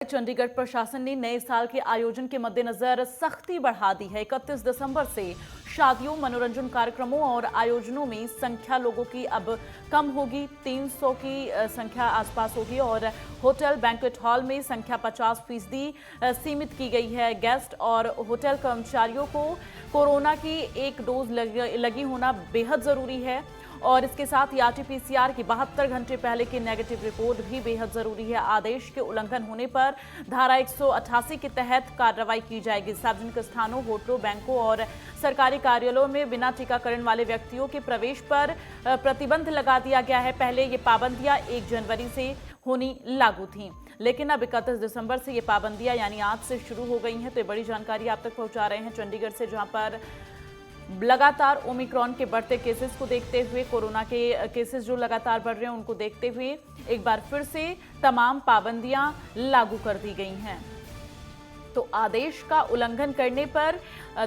चंडीगढ़ प्रशासन ने नए साल के आयोजन के मद्देनजर सख्ती बढ़ा दी है। 31 दिसंबर से शादियों, मनोरंजन कार्यक्रमों और आयोजनों में संख्या लोगों की अब कम होगी। 300 की संख्या आसपास होगी और होटल, बैंक्वेट हॉल में संख्या 50% सीमित की गई है। गेस्ट और होटल कर्मचारियों को कोरोना की एक डोज लगी होना बेहद जरूरी है और इसके साथ ही RT-PCR की 72 घंटे पहले की नेगेटिव रिपोर्ट भी बेहद जरूरी है। आदेश के उल्लंघन होने पर धारा 188 के तहत कार्रवाई की जाएगी। सार्वजनिक स्थानों, होटलों, बैंकों और सरकारी कार्यालयों में बिना टीकाकरण वाले व्यक्तियों के प्रवेश पर प्रतिबंध लगा दिया गया है। पहले ये पाबंदियां 1 जनवरी से होनी लागू थीं, लेकिन अब 31 दिसंबर से ये पाबंदियां यानी आज से शुरू हो गई हैं। तो ये बड़ी जानकारी आप तक पहुंचा रहे हैं चंडीगढ़ से, जहां पर लगातार ओमिक्रॉन के बढ़ते केसेस को देखते हुए, कोरोना के केसेस जो लगातार बढ़ रहे हैं उनको देखते हुए एक बार फिर से तमाम पाबंदियां लागू कर दी गई हैं। तो आदेश का उल्लंघन करने पर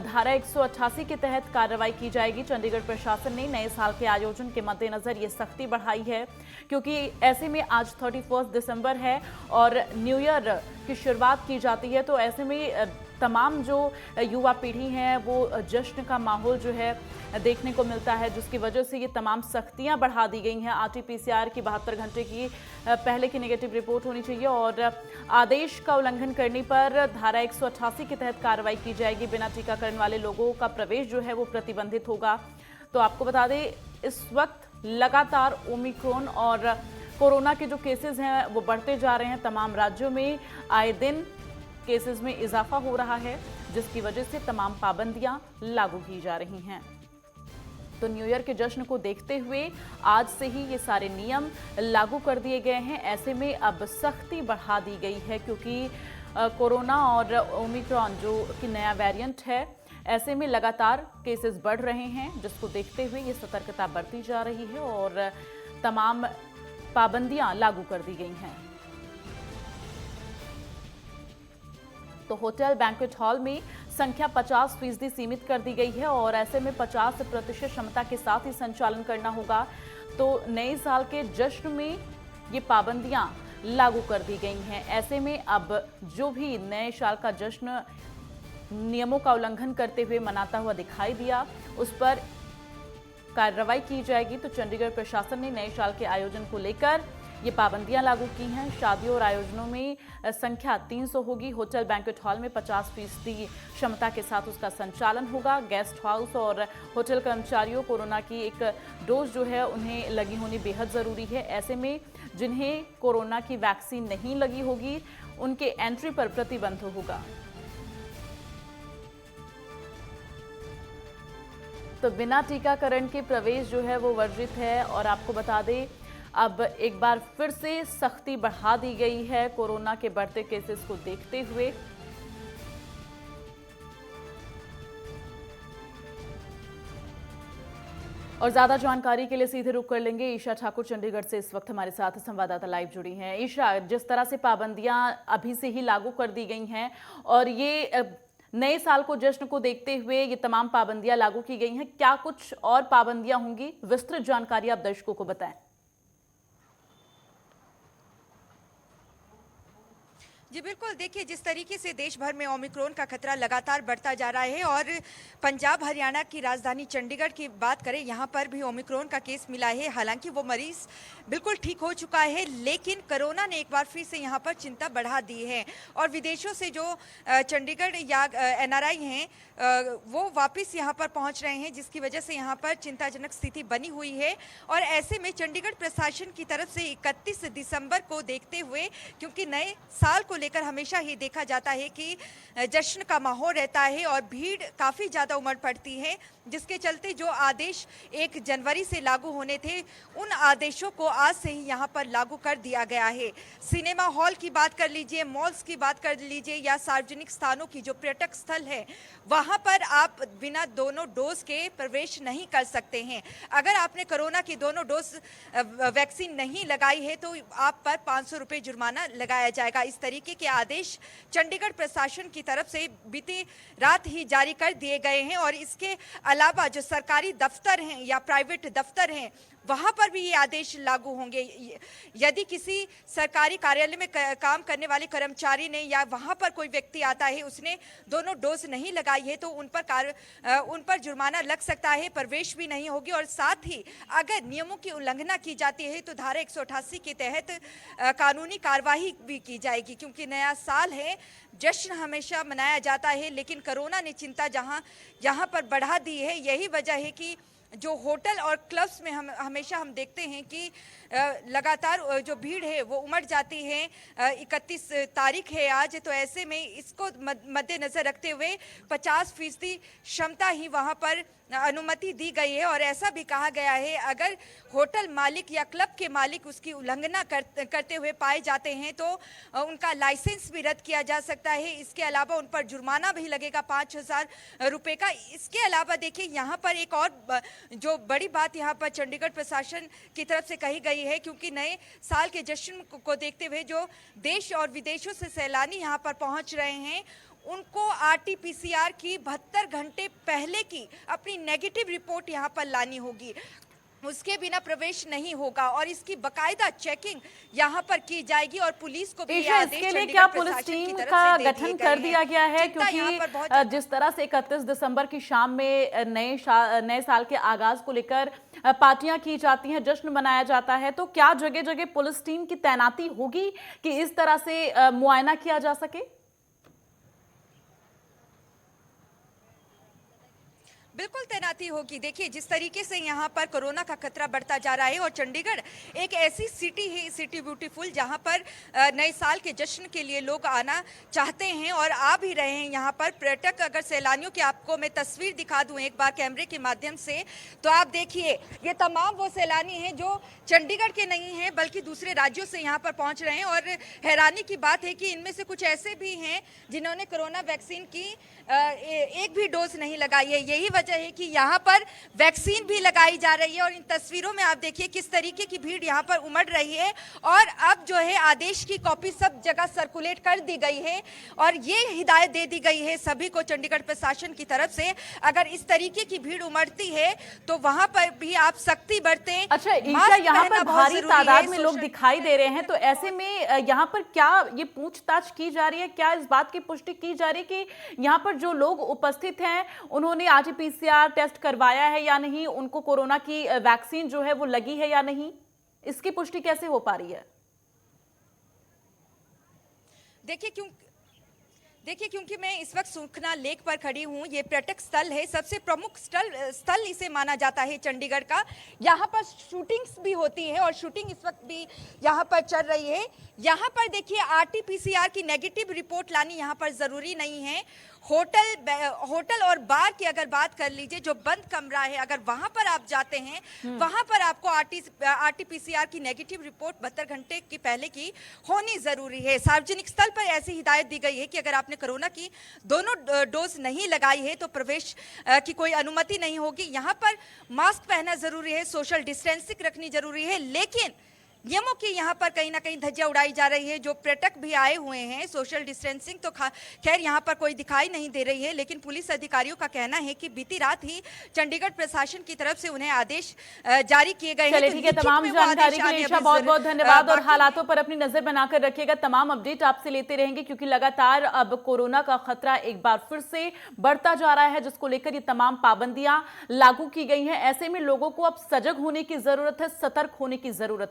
धारा 188 के तहत कार्रवाई की जाएगी। चंडीगढ़ प्रशासन ने नए साल के आयोजन के मद्देनजर ये सख्ती बढ़ाई है, क्योंकि ऐसे में आज 31 दिसंबर है और न्यू ईयर की शुरुआत की जाती है। तो ऐसे में तमाम जो युवा पीढ़ी है वो जश्न का माहौल जो है देखने को मिलता है, जिसकी वजह से ये तमाम सख्तियां बढ़ा दी गई हैं। RT-PCR की 72 घंटे की पहले की नेगेटिव रिपोर्ट होनी चाहिए और आदेश का उल्लंघन करने पर धारा 188 के तहत कार्रवाई की जाएगी। बिना टीकाकरण वाले लोगों का प्रवेश जो है वो प्रतिबंधित होगा। तो आपको बता दें, इस वक्त लगातार ओमिक्रॉन और कोरोना के जो केसेस हैं वो बढ़ते जा रहे हैं। तमाम राज्यों में आए दिन केसेस में इजाफा हो रहा है, जिसकी वजह से तमाम पाबंदियां लागू की जा रही हैं। तो न्यू ईयर के जश्न को देखते हुए आज से ही ये सारे नियम लागू कर दिए गए हैं। ऐसे में अब सख्ती बढ़ा दी गई है, क्योंकि कोरोना और ओमिक्रॉन जो कि नया वेरिएंट है, ऐसे में लगातार केसेस बढ़ रहे हैं, जिसको देखते हुए ये सतर्कता बरती जा रही है और तमाम पाबंदियां लागू कर दी गई हैं। तो होटल, बैंक्वेट हॉल में संख्या 50% सीमित कर दी गई है और ऐसे में 50% क्षमता के साथ ही संचालन करना होगा। तो नए साल के जश्न में ये पाबंदियां लागू कर दी गई हैं। ऐसे में अब जो भी नए साल का जश्न नियमों का उल्लंघन करते हुए मनाता हुआ दिखाई दिया, उस पर कार्रवाई की जाएगी। तो चंडीगढ़ प्रशासन ने नए साल के आयोजन को लेकर ये पाबंदियां लागू की हैं। शादियों और आयोजनों में संख्या 300 होगी। होटल, बैंक्वेट हॉल में 50% क्षमता के साथ उसका संचालन होगा। गेस्ट हाउस और होटल कर्मचारियों कोरोना की एक डोज जो है उन्हें लगी होनी बेहद ज़रूरी है। ऐसे में जिन्हें कोरोना की वैक्सीन नहीं लगी होगी उनके एंट्री पर प्रतिबंध होगा। तो बिना टीकाकरण के प्रवेश जो है वो वर्जित है और आपको बता दें, अब एक बार फिर से सख्ती बढ़ा दी गई है कोरोना के बढ़ते केसेस को देखते हुए। और ज्यादा जानकारी के लिए सीधे रुख कर लेंगे ईशा ठाकुर चंडीगढ़ से। इस वक्त हमारे साथ संवाददाता लाइव जुड़ी हैं। ईशा, जिस तरह से पाबंदियां अभी से ही लागू कर दी गई हैं और ये नए साल को जश्न को देखते हुए ये तमाम पाबंदियां लागू की गई हैं, क्या कुछ और पाबंदियां होंगी? विस्तृत जानकारी आप दर्शकों को बताएं। जी बिल्कुल, देखिए जिस तरीके से देश भर में ओमिक्रॉन का खतरा लगातार बढ़ता जा रहा है और पंजाब हरियाणा की राजधानी चंडीगढ़ की बात करें, यहाँ पर भी ओमिक्रॉन का केस मिला है। हालांकि वो मरीज बिल्कुल ठीक हो चुका है, लेकिन कोरोना ने एक बार फिर से यहाँ पर चिंता बढ़ा दी है और विदेशों से जो चंडीगढ़ या NRI हैं वो वापस यहाँ पर पहुँच रहे हैं, जिसकी वजह से यहाँ पर चिंताजनक स्थिति बनी हुई है। और ऐसे में चंडीगढ़ प्रशासन की तरफ से 31 दिसंबर को देखते हुए, क्योंकि नए साल को लेकर हमेशा ही देखा जाता है कि जश्न का माहौल रहता है और भीड़ काफ़ी ज़्यादा उमड़ पड़ती है, जिसके चलते जो आदेश 1 जनवरी से लागू होने थे उन आदेशों को आज से ही यहाँ पर लागू कर दिया गया है। सिनेमा हॉल की बात कर लीजिए, मॉल्स की बात कर लीजिए या सार्वजनिक स्थानों की जो पर्यटक स्थल है, वहाँ पर आप बिना दोनों डोज के प्रवेश नहीं कर सकते हैं। अगर आपने कोरोना की दोनों डोज वैक्सीन नहीं लगाई है तो आप पर 500 रुपये जुर्माना लगाया जाएगा। इस तरीके के आदेश चंडीगढ़ प्रशासन की तरफ से बीती रात ही जारी कर दिए गए हैं और इसके अलावा जो सरकारी दफ्तर हैं या प्राइवेट दफ्तर हैं वहां पर भी ये आदेश लागू होंगे। यदि किसी सरकारी कार्यालय में काम करने वाले कर्मचारी ने या वहां पर कोई व्यक्ति आता है, उसने दोनों डोज नहीं लगाई है, तो उन पर जुर्माना लग सकता है, प्रवेश भी नहीं होगी। और साथ ही अगर नियमों की उल्लंघना की जाती है तो धारा 188 के तहत कानूनी कार्यवाही भी की जाएगी। क्योंकि नया साल है, जश्न हमेशा मनाया जाता है, लेकिन कोरोना ने चिंता यहाँ पर बढ़ा दी है। यही वजह है कि जो होटल और क्लब्स में हमेशा हम देखते हैं कि लगातार जो भीड़ है वो उमड़ जाती है। 31 तारीख है आज, तो ऐसे में इसको मद्देनजर रखते हुए 50% क्षमता ही वहां पर अनुमति दी गई है। और ऐसा भी कहा गया है, अगर होटल मालिक या क्लब के मालिक उसकी उल्लंघना करते हुए पाए जाते हैं तो उनका लाइसेंस भी रद्द किया जा सकता है। इसके अलावा उन पर जुर्माना भी लगेगा 5,000 रुपए का। इसके अलावा देखिए, यहाँ पर एक और जो बड़ी बात यहाँ पर चंडीगढ़ प्रशासन की तरफ से कही गई है, क्योंकि नए साल के जश्न को देखते हुए जो देश और विदेशों से सैलानी यहाँ पर पहुंच रहे हैं, उनको RT-PCR की 72 घंटे पहले की अपनी नेगेटिव रिपोर्ट यहाँ पर लानी होगी। उसके बिना प्रवेश नहीं होगा और इसकी बकायदा चेकिंग यहाँ पर की जाएगी। और पुलिस को भी इसके लिए क्या पुलिस टीम का गठन कर दिया गया है? क्योंकि जिस तरह से 31 दिसंबर की शाम में नए साल के आगाज को लेकर पार्टियां की जाती हैं, जश्न मनाया जाता है, तो क्या जगह जगह पुलिस टीम की तैनाती होगी कि इस तरह से मुआयना किया जा सके? बिल्कुल तैनाती होगी। देखिए, जिस तरीके से यहाँ पर कोरोना का खतरा बढ़ता जा रहा है और चंडीगढ़ एक ऐसी सिटी है, सिटी ब्यूटीफुल, जहाँ पर नए साल के जश्न के लिए लोग आना चाहते हैं और आ भी रहे हैं। यहाँ पर पर्यटक, अगर सैलानियों की आपको मैं तस्वीर दिखा दूँ एक बार कैमरे के माध्यम से, तो आप देखिए, ये तमाम वो सैलानी हैं जो चंडीगढ़ के नहीं हैं बल्कि दूसरे राज्यों से यहाँ पर पहुँच रहे हैं। और हैरानी की बात है कि इनमें से कुछ ऐसे भी हैं जिन्होंने कोरोना वैक्सीन की एक भी डोज नहीं लगाई है। यही वजह है कि यहाँ पर वैक्सीन भी लगाई जा रही है। और इन तस्वीरों में आप देखिए किस तरीके की भीड़ यहाँ पर उमड़ रही है। और अब जो है आदेश की कॉपी सब जगह सर्कुलेट कर दी गई है और ये हिदायत दे दी गई है सभी को चंडीगढ़ प्रशासन की तरफ से, अगर इस तरीके की भीड़ उमड़ती है तो वहां पर भी आप सख्ती बरतें। अच्छा ईशा, यहाँ पर भारी तादाद में लोग दिखाई दे रहे हैं, तो ऐसे में यहाँ पर क्या ये पूछताछ की जा रही है? क्या इस बात की पुष्टि की जा रही है कि यहाँ पर जो लोग उपस्थित हैं उन्होंने RT-PCR टेस्ट करवाया है या नहीं, उनको कोरोना की वैक्सीन जो है वो लगी है या नहीं? इसकी पुष्टि कैसे हो पा रही है? देखिए, क्योंकि मैं इस वक्त सुखना लेक पर खड़ी हूँ, ये पर्यटक स्थल है, सबसे प्रमुख स्थल इसे माना जाता है चंडीगढ़ का। यहाँ पर शूटिंग्स भी होती है और शूटिंग इस वक्त भी यहाँ पर चल रही है। यहाँ पर देखिए, RT-PCR की नेगेटिव रिपोर्ट लानी यहाँ पर ज़रूरी नहीं है। होटल और बार की अगर बात कर लीजिए, जो बंद कमरा है, अगर वहां पर आप जाते हैं, वहां पर आपको RT-PCR की नेगेटिव रिपोर्ट 72 घंटे की पहले की होनी जरूरी है। सार्वजनिक स्थल पर ऐसी हिदायत दी गई है कि अगर आपने कोरोना की दोनों डोज नहीं लगाई है तो प्रवेश की कोई अनुमति नहीं होगी। यहाँ पर मास्क पहनना जरूरी है, सोशल डिस्टेंसिंग रखनी जरूरी है, लेकिन नियमों की यहाँ पर कहीं ना कहीं धज्जियां उड़ाई जा रही है। जो पर्यटक भी आए हुए हैं, सोशल डिस्टेंसिंग तो खैर यहाँ पर कोई दिखाई नहीं दे रही है, लेकिन पुलिस अधिकारियों का कहना है कि बीती रात ही चंडीगढ़ प्रशासन की तरफ से उन्हें आदेश जारी किए गए हैं। ठीक है, तमाम जानकारी के लिए बहुत बहुत धन्यवाद और हालातों पर अपनी नजर बनाकर रखिएगा। तमाम अपडेट आपसे लेते रहेंगे क्योंकि लगातार अब कोरोना का खतरा एक बार फिर से बढ़ता जा रहा है, जिसको लेकर ये तमाम पाबंदियां लागू की गई हैं। ऐसे में लोगों को अब सजग होने की जरूरत है, सतर्क होने की जरूरत है।